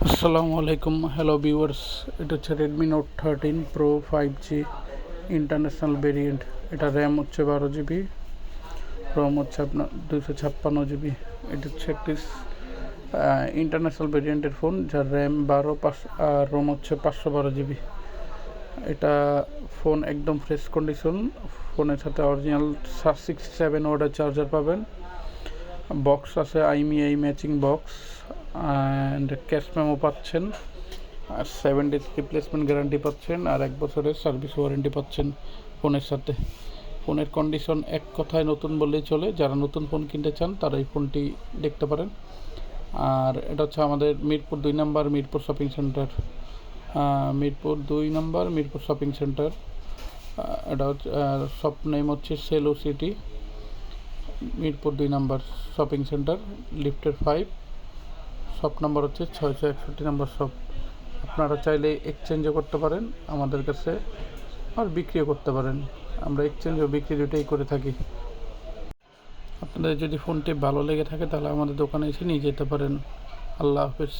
আসসালামু আলাইকুম, hello viewers. এটা হচ্ছে Redmi note 13 pro 5G international variant. এটা র্যাম হচ্ছে 12 GB, রোম হচ্ছে আপনার 256 GB। এটা হচ্ছে একটি ইন্টারন্যাশনাল ভেরিয়েন্টের ফোন, যার র্যাম 12 আর রোম হচ্ছে 512 GB। এটা ফোন একদম ফ্রেশ কন্ডিশন। ফোনের সাথে অরিজিনাল 67 ওয়াটের চার্জার পাবেন। বক্স আছে IMEI matching box, and cash memo পাচ্ছেন, আর 7 days রিপ্লেসমেন্ট গ্যারান্টি পাচ্ছেন, আর 1 বছরের সার্ভিস ওয়ারেন্টি পাচ্ছেন ফোনের সাথে। ফোনের কন্ডিশন এক কথায় নতুন বললেই চলে। যারা নতুন ফোন কিনতে চান তারা এই ফোনটি দেখতে পারেন। আর এটা হচ্ছে আমাদের মিরপুর 2 নম্বর মিরপুর শপিং সেন্টার, মিরপুর 2 নম্বর মিরপুর শপিং সেন্টার। এটা হচ্ছে শপ নেম হচ্ছে সেলো সিটি, মিরপুর 2 নম্বর শপিং সেন্টার, লিফটের 5। শপ নাম্বার হচ্ছে 661 নম্বর শপ। আপনারা চাইলে এক্সচেঞ্জও করতে পারেন আমাদের কাছে, আর বিক্রিও করতে পারেন। আমরা এক্সচেঞ্জ ও বিক্রি দুটোই করে থাকি। আপনাদের যদি ফোনটি ভালো লেগে থাকে তাহলে আমাদের দোকানে এসে নিয়ে যেতে পারেন। আল্লাহ হাফেজ।